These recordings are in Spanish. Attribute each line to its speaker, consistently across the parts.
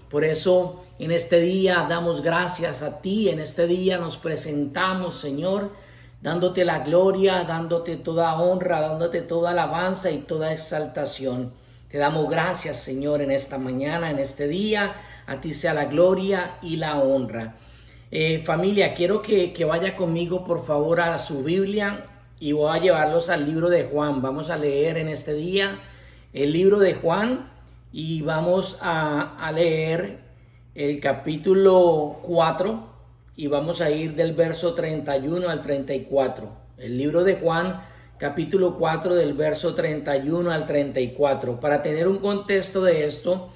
Speaker 1: Por eso en este día damos gracias a ti, en este día nos presentamos, Señor, dándote la gloria, dándote toda honra, dándote toda alabanza y toda exaltación. Te damos gracias, Señor, en esta mañana, en este día. A ti sea la gloria y la honra. Familia, quiero que vaya conmigo, por favor, a su Biblia y voy a llevarlos al libro de Juan. Vamos a leer en este día el libro de Juan y vamos a leer el capítulo 4 y vamos a ir del verso 31 al 34. El libro de Juan, capítulo 4, del verso 31 al 34. Para tener un contexto de esto,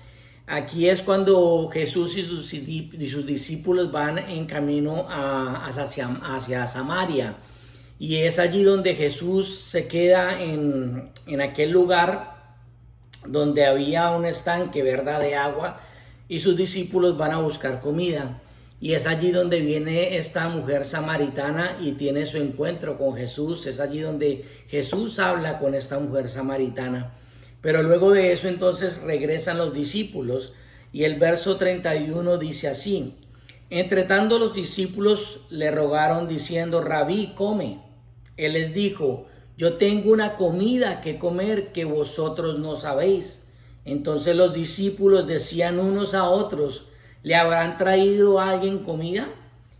Speaker 1: aquí es cuando Jesús y sus discípulos van en camino hacia Samaria. Y es allí donde Jesús se queda en aquel lugar donde había un estanque, ¿verdad?, de agua, y sus discípulos van a buscar comida. Y es allí donde viene esta mujer samaritana y tiene su encuentro con Jesús. Es allí donde Jesús habla con esta mujer samaritana. Pero luego de eso entonces regresan los discípulos y el verso 31 dice así: Entre tanto los discípulos le rogaron diciendo: Rabí, come. Él les dijo: Yo tengo una comida que comer que vosotros no sabéis. Entonces los discípulos decían unos a otros: ¿Le habrán traído a alguien comida?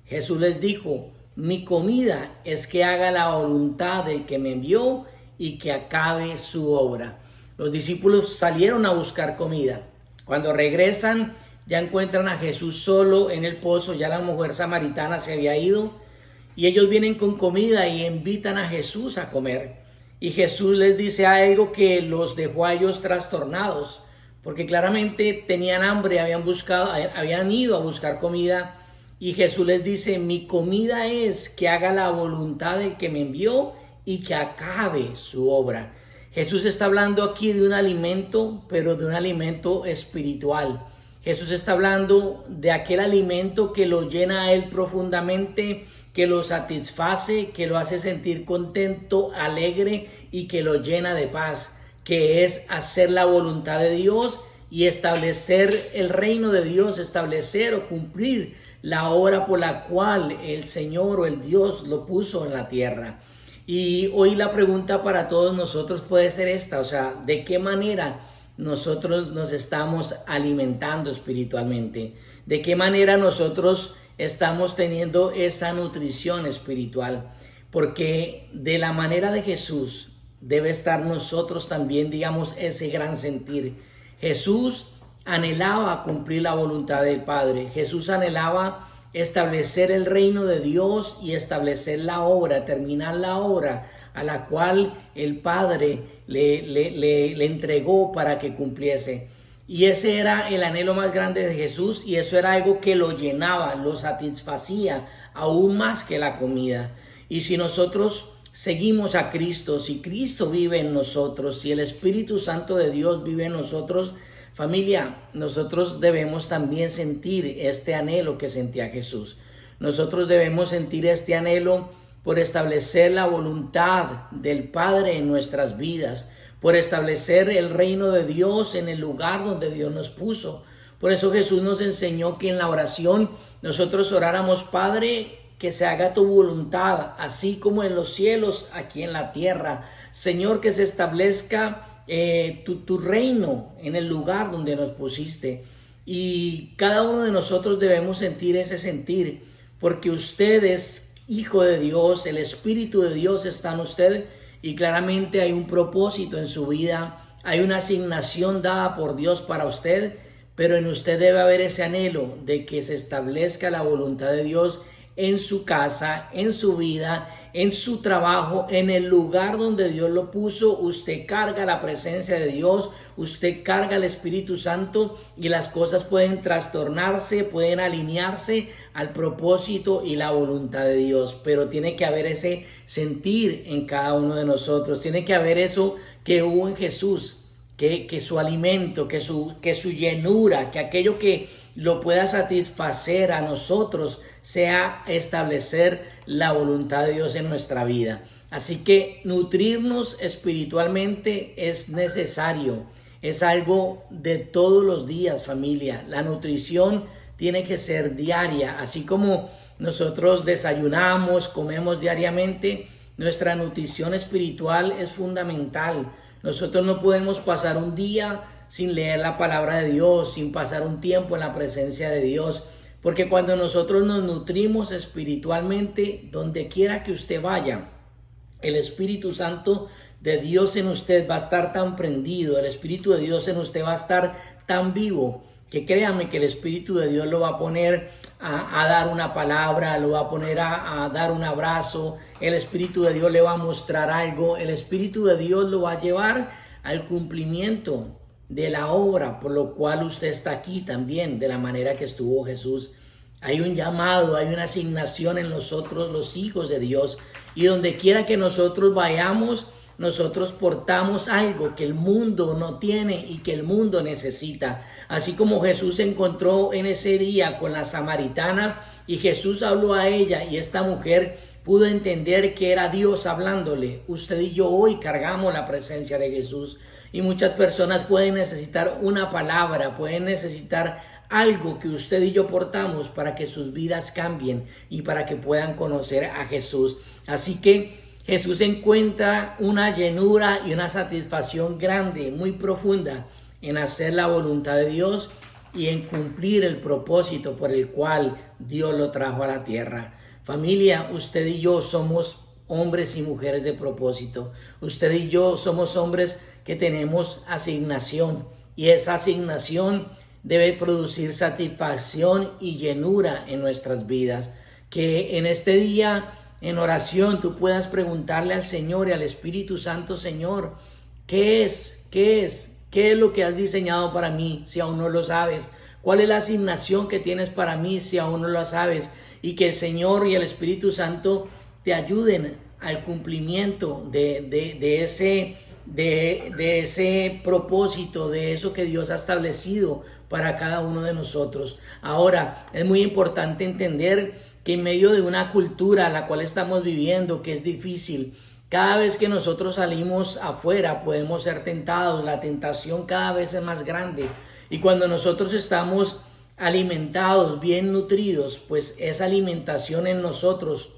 Speaker 1: Jesús les dijo: Mi comida es que haga la voluntad del que me envió y que acabe su obra. Los discípulos salieron a buscar comida. Cuando regresan, ya encuentran a Jesús solo en el pozo. Ya la mujer samaritana se había ido. Y ellos vienen con comida y invitan a Jesús a comer. Y Jesús les dice algo que los dejó a ellos trastornados, porque claramente tenían hambre, habían ido a buscar comida. Y Jesús les dice: Mi comida es que haga la voluntad del que me envió y que acabe su obra. Jesús está hablando aquí de un alimento, pero de un alimento espiritual. Jesús está hablando de aquel alimento que lo llena a él profundamente, que lo satisface, que lo hace sentir contento, alegre y que lo llena de paz, que es hacer la voluntad de Dios y establecer el reino de Dios, establecer o cumplir la obra por la cual el Señor o el Dios lo puso en la tierra. Y hoy la pregunta para todos nosotros puede ser esta, o sea, ¿de qué manera nosotros nos estamos alimentando espiritualmente? ¿De qué manera nosotros estamos teniendo esa nutrición espiritual? Porque de la manera de Jesús debe estar nosotros también, digamos, ese gran sentir. Jesús anhelaba cumplir la voluntad del Padre. Jesús anhelaba establecer el reino de Dios y establecer la obra, terminar la obra a la cual el Padre le entregó para que cumpliese. Y ese era el anhelo más grande de Jesús, y eso era algo que lo llenaba, lo satisfacía aún más que la comida. Y si nosotros seguimos a Cristo, si Cristo vive en nosotros, si el Espíritu Santo de Dios vive en nosotros, familia, nosotros debemos también sentir este anhelo que sentía Jesús. Nosotros debemos sentir este anhelo por establecer la voluntad del Padre en nuestras vidas, por establecer el reino de Dios en el lugar donde Dios nos puso. Por eso Jesús nos enseñó que en la oración nosotros oráramos: Padre, que se haga tu voluntad, así como en los cielos, aquí en la tierra. Señor, que se establezca tu reino en el lugar donde nos pusiste. Y cada uno de nosotros debemos sentir ese sentir, porque usted es hijo de Dios, el Espíritu de Dios está en usted, y claramente hay un propósito en su vida, hay una asignación dada por Dios para usted, pero en usted debe haber ese anhelo de que se establezca la voluntad de Dios en su casa, en su vida, en su trabajo, en el lugar donde Dios lo puso. Usted carga la presencia de Dios, usted carga el Espíritu Santo, y las cosas pueden trastornarse, pueden alinearse al propósito y la voluntad de Dios, pero tiene que haber ese sentir en cada uno de nosotros, tiene que haber eso que hubo en Jesús, que su alimento, que su llenura, que aquello que lo pueda satisfacer a nosotros sea establecer la voluntad de Dios en nuestra vida. Así que nutrirnos espiritualmente es necesario. es algo de todos los días, familia. La nutrición tiene que ser diaria, así como nosotros desayunamos, comemos diariamente. Nuestra nutrición espiritual es fundamental. Nosotros no podemos pasar un día sin leer la palabra de Dios, sin pasar un tiempo en la presencia de Dios. Porque cuando nosotros nos nutrimos espiritualmente, donde quiera que usted vaya, el Espíritu Santo de Dios en usted va a estar tan prendido, el Espíritu de Dios en usted va a estar tan vivo, que créanme que el Espíritu de Dios lo va a poner a dar una palabra, lo va a poner a dar un abrazo, el Espíritu de Dios le va a mostrar algo, el Espíritu de Dios lo va a llevar al cumplimiento de la obra por lo cual usted está aquí también, de la manera que estuvo Jesús. Hay un llamado, hay una asignación en nosotros, los hijos de Dios, y donde quiera que nosotros vayamos, nosotros portamos algo que el mundo no tiene y que el mundo necesita. Así como Jesús se encontró en ese día con la samaritana y Jesús habló a ella y esta mujer pudo entender que era Dios hablándole. Usted y yo hoy cargamos la presencia de Jesús y muchas personas pueden necesitar una palabra, pueden necesitar algo que usted y yo portamos para que sus vidas cambien y para que puedan conocer a Jesús. Así que Jesús encuentra una llenura y una satisfacción grande, muy profunda, en hacer la voluntad de Dios y en cumplir el propósito por el cual Dios lo trajo a la tierra. Familia, usted y yo somos hombres y mujeres de propósito. Usted y yo somos hombres que tenemos asignación y esa asignación debe producir satisfacción y llenura en nuestras vidas. Que en este día, en oración, tú puedas preguntarle al Señor y al Espíritu Santo: Señor, ¿qué es lo que has diseñado para mí si aún no lo sabes? ¿Cuál es la asignación que tienes para mí si aún no lo sabes? Y que el Señor y el Espíritu Santo te ayuden al cumplimiento de ese propósito, de eso que Dios ha establecido para cada uno de nosotros. Ahora, es muy importante entender que en medio de una cultura la cual estamos viviendo, que es difícil, cada vez que nosotros salimos afuera podemos ser tentados, la tentación cada vez es más grande. Y cuando nosotros estamos alimentados, bien nutridos, pues esa alimentación en nosotros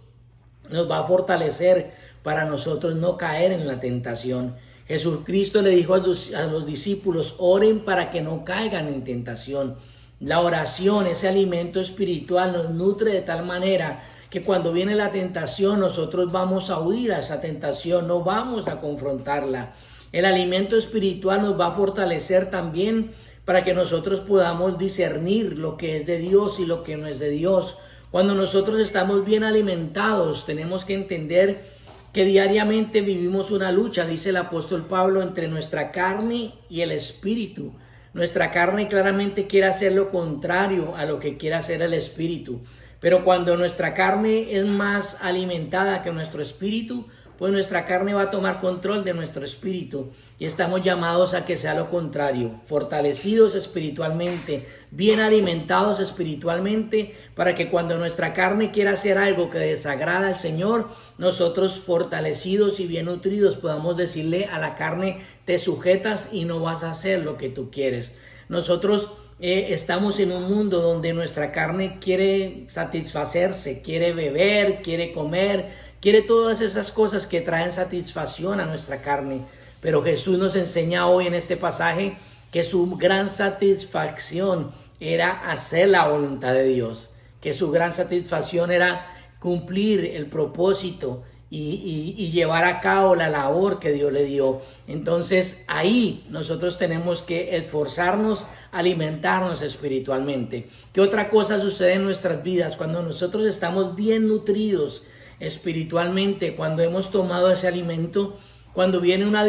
Speaker 1: nos va a fortalecer para nosotros no caer en la tentación. Jesucristo le dijo a los discípulos: oren para que no caigan en tentación. La oración, ese alimento espiritual, nos nutre de tal manera que cuando viene la tentación nosotros vamos a huir a esa tentación, no vamos a confrontarla. El alimento espiritual nos va a fortalecer también para que nosotros podamos discernir lo que es de Dios y lo que no es de Dios. Cuando nosotros estamos bien alimentados, tenemos que entender que diariamente vivimos una lucha, dice el apóstol Pablo, entre nuestra carne y el espíritu. Nuestra carne claramente quiere hacer lo contrario a lo que quiere hacer el espíritu. Pero cuando nuestra carne es más alimentada que nuestro espíritu, pues nuestra carne va a tomar control de nuestro espíritu. Y estamos llamados a que sea lo contrario, fortalecidos espiritualmente, bien alimentados espiritualmente, para que cuando nuestra carne quiera hacer algo que desagrada al Señor, nosotros fortalecidos y bien nutridos podamos decirle a la carne: te sujetas y no vas a hacer lo que tú quieres. Nosotros estamos en un mundo donde nuestra carne quiere satisfacerse, quiere beber, quiere comer, quiere todas esas cosas que traen satisfacción a nuestra carne. Pero Jesús nos enseña hoy en este pasaje que su gran satisfacción era hacer la voluntad de Dios, que su gran satisfacción era cumplir el propósito y llevar a cabo la labor que Dios le dio. Entonces ahí nosotros tenemos que esforzarnos, alimentarnos espiritualmente. ¿Qué otra cosa sucede en nuestras vidas cuando nosotros estamos bien nutridos espiritualmente? Cuando hemos tomado ese alimento, cuando viene una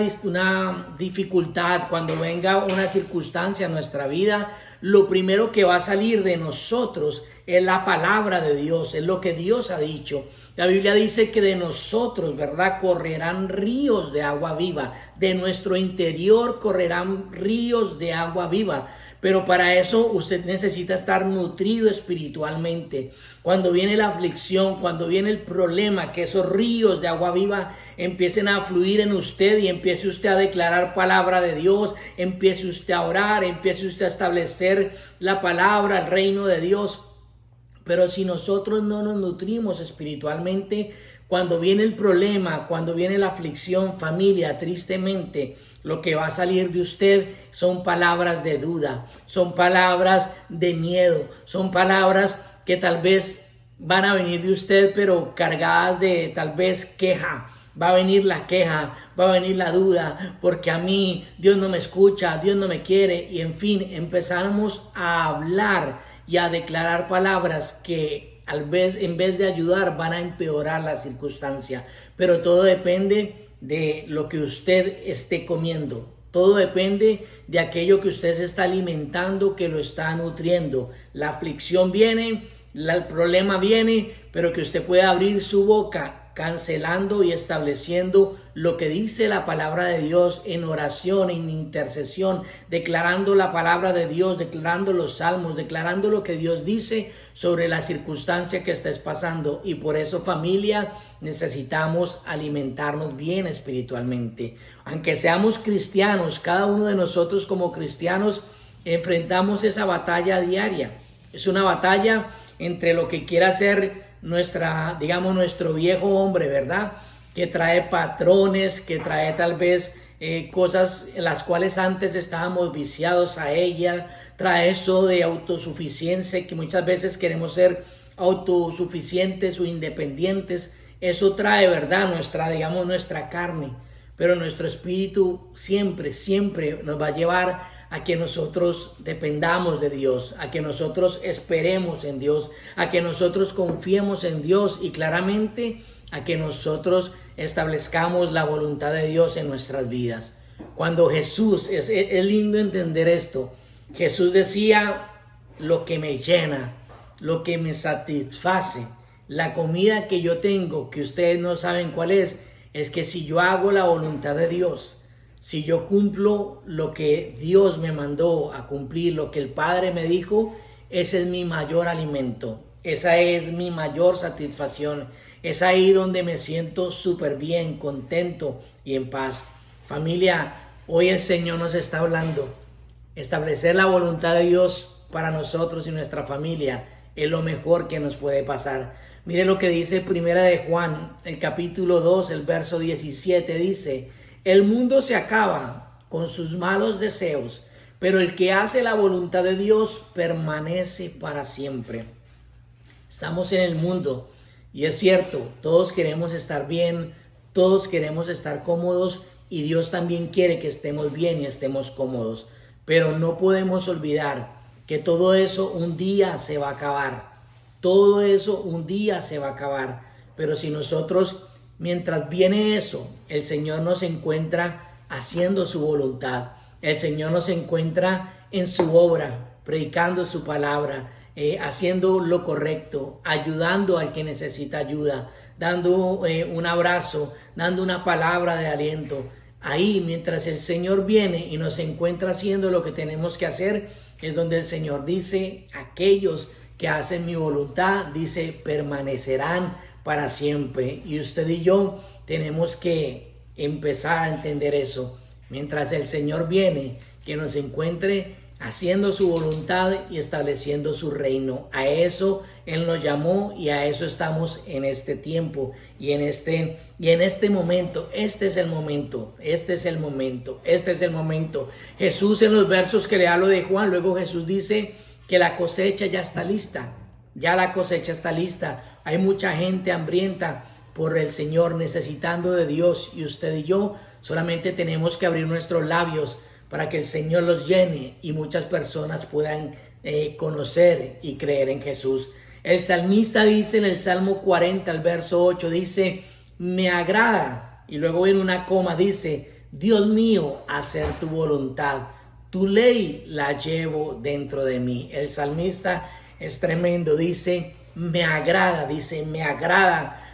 Speaker 1: dificultad, cuando venga una circunstancia en nuestra vida, lo primero que va a salir de nosotros es la palabra de Dios, es lo que Dios ha dicho. La Biblia dice que de nosotros, ¿verdad?, correrán ríos de agua viva. De nuestro interior correrán ríos de agua viva. Pero para eso usted necesita estar nutrido espiritualmente. Cuando viene la aflicción, cuando viene el problema, que esos ríos de agua viva empiecen a fluir en usted y empiece usted a declarar palabra de Dios, empiece usted a orar, empiece usted a establecer la palabra, el reino de Dios. Pero si nosotros no nos nutrimos espiritualmente, cuando viene el problema, cuando viene la aflicción, familia, tristemente, lo que va a salir de usted son palabras de duda, son palabras de miedo, son palabras que tal vez van a venir de usted, pero cargadas de tal vez queja. Va a venir la queja, va a venir la duda, porque a mí Dios no me escucha, Dios no me quiere, y en fin, empezamos a hablar y a declarar palabras que en vez de ayudar van a empeorar la circunstancia. Pero todo depende de lo que usted esté comiendo. Todo depende de aquello que usted se está alimentando, que lo está nutriendo. La aflicción viene, el problema viene, pero que usted pueda abrir su boca cancelando y estableciendo lo que dice la palabra de Dios en oración, en intercesión, declarando la palabra de Dios, declarando los salmos, declarando lo que Dios dice sobre la circunstancia que estés pasando. Y por eso, familia, necesitamos alimentarnos bien espiritualmente. Aunque seamos cristianos, cada uno de nosotros como cristianos enfrentamos esa batalla diaria. Es una batalla entre lo que quiera hacer nuestro viejo hombre, ¿verdad? Que trae patrones, que trae tal vez cosas en las cuales antes estábamos viciados a ella, trae eso de autosuficiencia, que muchas veces queremos ser autosuficientes o independientes. Eso trae, ¿verdad? Nuestra carne, pero nuestro espíritu siempre nos va a llevar a que nosotros dependamos de Dios, a que nosotros esperemos en Dios, a que nosotros confiemos en Dios y claramente a que nosotros establezcamos la voluntad de Dios en nuestras vidas. Cuando Jesús, es lindo entender esto, Jesús decía: lo que me llena, lo que me satisface, la comida que yo tengo, que ustedes no saben cuál es que si yo hago la voluntad de Dios, si yo cumplo lo que Dios me mandó a cumplir, lo que el Padre me dijo, ese es mi mayor alimento, esa es mi mayor satisfacción, es ahí donde me siento súper bien, contento y en paz. Familia, hoy el Señor nos está hablando. Establecer la voluntad de Dios para nosotros y nuestra familia es lo mejor que nos puede pasar. Mire lo que dice Primera de Juan, el capítulo 2, el verso 17, dice: el mundo se acaba con sus malos deseos, pero el que hace la voluntad de Dios permanece para siempre. Estamos en el mundo y es cierto, todos queremos estar bien, todos queremos estar cómodos y Dios también quiere que estemos bien y estemos cómodos. Pero no podemos olvidar que todo eso un día se va a acabar. Todo eso un día se va a acabar. Pero si nosotros, mientras viene eso, el Señor nos encuentra haciendo su voluntad. El Señor nos encuentra en su obra, predicando su palabra, haciendo lo correcto, ayudando al que necesita ayuda, dando un abrazo, dando una palabra de aliento. Ahí, mientras el Señor viene y nos encuentra haciendo lo que tenemos que hacer, es donde el Señor dice: aquellos que hacen mi voluntad, dice, permanecerán para siempre. Y usted y yo tenemos que empezar a entender eso. Mientras el Señor viene, que nos encuentre haciendo su voluntad y estableciendo su reino. A eso Él nos llamó y a eso estamos en este tiempo y en este momento. Este es el momento. Jesús, en los versos que le hablo de Juan, luego Jesús dice que la cosecha ya está lista. Ya la cosecha está lista. Hay mucha gente hambrienta por el Señor, necesitando de Dios, y usted y yo solamente tenemos que abrir nuestros labios para que el Señor los llene y muchas personas puedan conocer y creer en Jesús. El salmista dice en el Salmo 40, el verso 8, dice: me agrada, y luego en una coma dice: Dios mío, hacer tu voluntad, tu ley la llevo dentro de mí. El salmista es tremendo, dice: me agrada,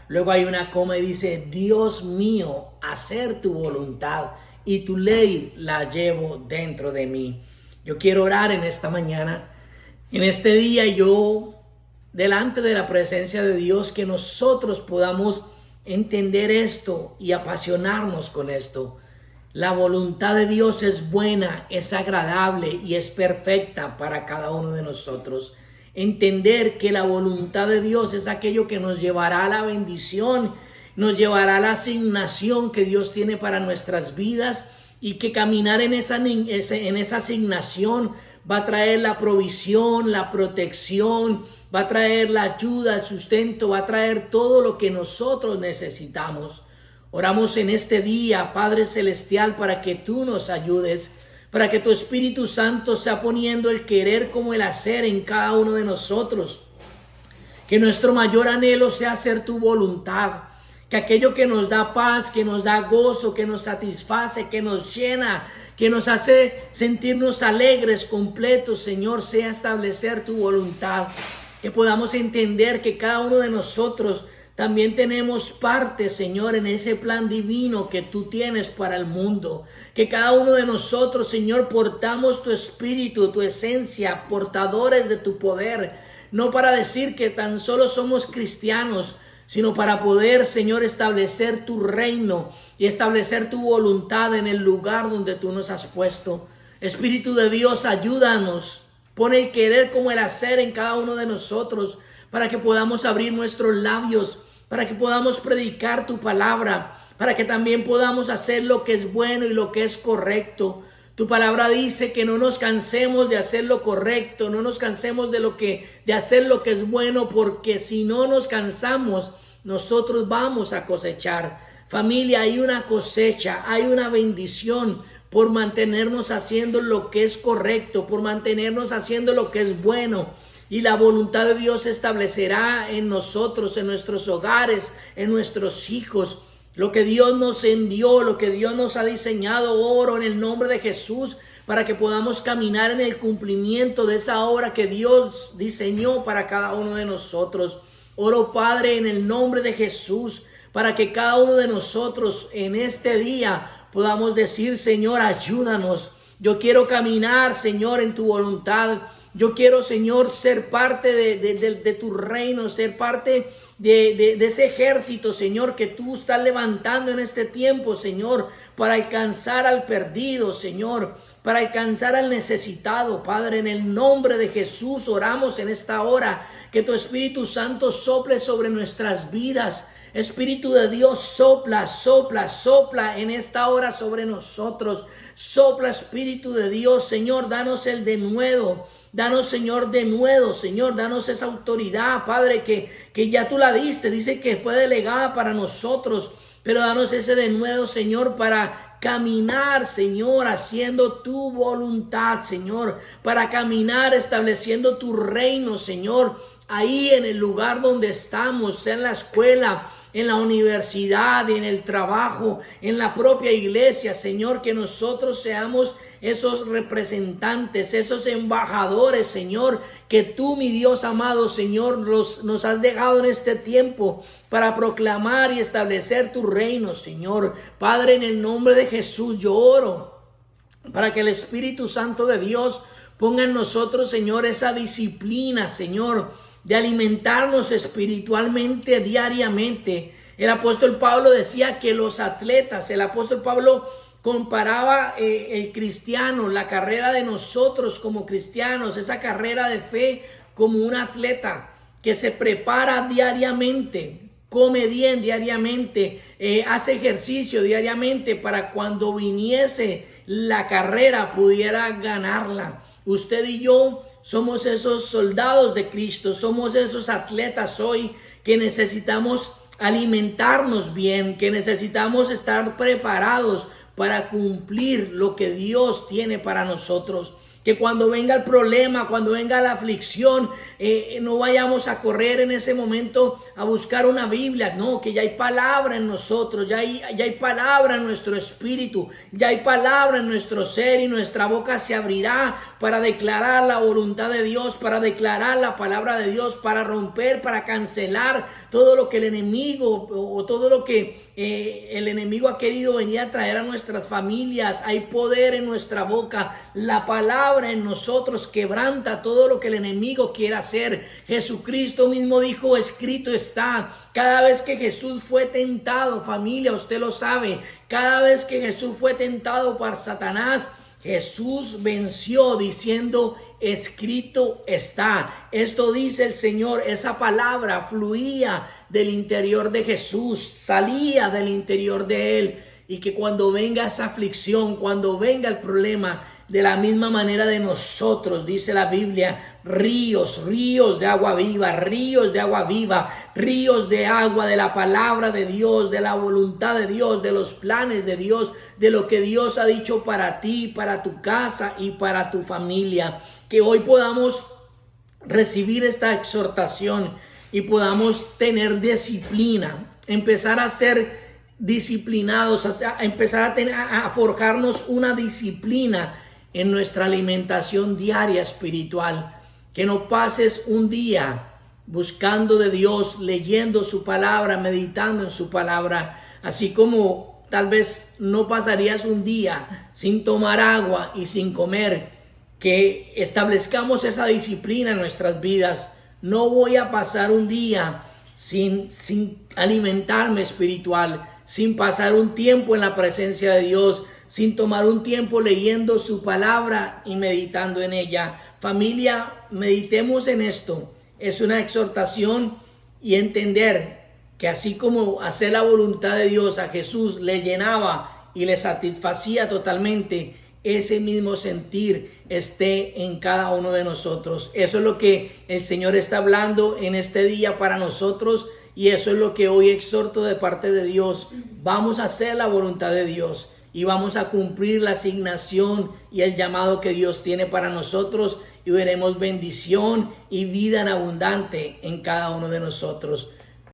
Speaker 1: luego hay una coma y dice: Dios mío, hacer tu voluntad y tu ley la llevo dentro de mí. Yo quiero orar en esta mañana, en este día, yo delante de la presencia de Dios, que nosotros podamos entender esto y apasionarnos con esto. La voluntad de Dios es buena, es agradable y es perfecta para cada uno de nosotros. Entender que la voluntad de Dios es aquello que nos llevará a la bendición, nos llevará a la asignación que Dios tiene para nuestras vidas, y que caminar en esa asignación va a traer la provisión, la protección, va a traer la ayuda, el sustento, va a traer todo lo que nosotros necesitamos. Oramos en este día, Padre Celestial, para que tú nos ayudes, para que tu Espíritu Santo sea poniendo el querer como el hacer en cada uno de nosotros. Que nuestro mayor anhelo sea hacer tu voluntad. Que aquello que nos da paz, que nos da gozo, que nos satisface, que nos llena, que nos hace sentirnos alegres, completos, Señor, sea establecer tu voluntad. Que podamos entender que cada uno de nosotros también tenemos parte, Señor, en ese plan divino que tú tienes para el mundo. Que cada uno de nosotros, Señor, portamos tu espíritu, tu esencia, portadores de tu poder. No para decir que tan solo somos cristianos, sino para poder, Señor, establecer tu reino y establecer tu voluntad en el lugar donde tú nos has puesto. Espíritu de Dios, ayúdanos. Pon el querer como el hacer en cada uno de nosotros, para que podamos abrir nuestros labios, para que podamos predicar tu palabra, para que también podamos hacer lo que es bueno y lo que es correcto. Tu palabra dice que no nos cansemos de hacer lo correcto, no nos cansemos de hacer lo que es bueno, porque si no nos cansamos, nosotros vamos a cosechar. Familia, hay una cosecha, hay una bendición por mantenernos haciendo lo que es correcto, por mantenernos haciendo lo que es bueno. Y la voluntad de Dios se establecerá en nosotros, en nuestros hogares, en nuestros hijos. Lo que Dios nos envió, lo que Dios nos ha diseñado, oro en el nombre de Jesús, para que podamos caminar en el cumplimiento de esa obra que Dios diseñó para cada uno de nosotros. Oro, Padre, en el nombre de Jesús, para que cada uno de nosotros en este día podamos decir: Señor, ayúdanos. Yo quiero caminar, Señor, en tu voluntad. Yo quiero, Señor, ser parte de tu reino, ser parte de ese ejército, Señor, que tú estás levantando en este tiempo, Señor, para alcanzar al perdido, Señor, para alcanzar al necesitado. Padre, en el nombre de Jesús oramos en esta hora, que tu Espíritu Santo sople sobre nuestras vidas. Espíritu de Dios, sopla, sopla, sopla en esta hora sobre nosotros. Sopla, Espíritu de Dios, Señor, danos el denuedo. Danos, Señor, denuedo, Señor, danos esa autoridad, Padre, que ya tú la diste, dice que fue delegada para nosotros, pero danos ese denuedo, Señor, para caminar, Señor, haciendo tu voluntad, Señor, para caminar estableciendo tu reino, Señor, ahí en el lugar donde estamos, sea en la escuela, en la universidad, en el trabajo, en la propia iglesia, Señor, que nosotros seamos esos representantes, esos embajadores, Señor, que tú, mi Dios amado, Señor, nos has dejado en este tiempo para proclamar y establecer tu reino, Señor. Padre, en el nombre de Jesús, yo oro para que el Espíritu Santo de Dios ponga en nosotros, Señor, esa disciplina, Señor, de alimentarnos espiritualmente diariamente. El apóstol Pablo decía que los atletas, el apóstol Pablo comparaba el cristiano, la carrera de nosotros como cristianos, esa carrera de fe, como un atleta que se prepara diariamente, come bien diariamente, hace ejercicio diariamente para cuando viniese la carrera pudiera ganarla. Usted y yo somos esos soldados de Cristo, somos esos atletas hoy que necesitamos alimentarnos bien, que necesitamos estar preparados para cumplir lo que Dios tiene para nosotros. Que cuando venga el problema, cuando venga la aflicción, no vayamos a correr en ese momento a buscar una Biblia. No, que ya hay palabra en nosotros, ya hay palabra en nuestro espíritu, ya hay palabra en nuestro ser, y nuestra boca se abrirá para declarar la voluntad de Dios, para declarar la palabra de Dios, para romper, para cancelar todo lo que el enemigo o todo lo que el enemigo ha querido venir a traer a nuestras familias. Hay poder en nuestra boca. La palabra palabra en nosotros quebranta todo lo que el enemigo quiere hacer. Jesucristo mismo dijo, escrito está. Cada vez que Jesús fue tentado, familia, usted lo sabe, cada vez que Jesús fue tentado por Satanás, Jesús venció diciendo, escrito está. Esto dice el Señor, esa palabra fluía del interior de Jesús, salía del interior de él. Y que cuando venga esa aflicción, cuando venga el problema, de la misma manera de nosotros, dice la Biblia, ríos de agua viva, ríos de agua viva, ríos de agua de la palabra de Dios, de la voluntad de Dios, de los planes de Dios, de lo que Dios ha dicho para ti, para tu casa y para tu familia. Que hoy podamos recibir esta exhortación y podamos tener disciplina, empezar a ser disciplinados, a empezar a forjarnos una disciplina en nuestra alimentación diaria espiritual. Que no pases un día buscando de Dios, leyendo su palabra, meditando en su palabra, así como tal vez no pasarías un día sin tomar agua y sin comer. Que establezcamos esa disciplina en nuestras vidas. No voy a pasar un día sin alimentarme espiritual, sin pasar un tiempo en la presencia de Dios, sin tomar un tiempo leyendo su palabra y meditando en ella. Familia, meditemos en esto. Es una exhortación y entender que así como hacer la voluntad de Dios a Jesús le llenaba y le satisfacía totalmente, ese mismo sentir esté en cada uno de nosotros. Eso es lo que el Señor está hablando en este día para nosotros. Y eso es lo que hoy exhorto de parte de Dios. Vamos a hacer la voluntad de Dios y vamos a cumplir la asignación y el llamado que Dios tiene para nosotros y veremos bendición y vida en abundante en cada uno de nosotros.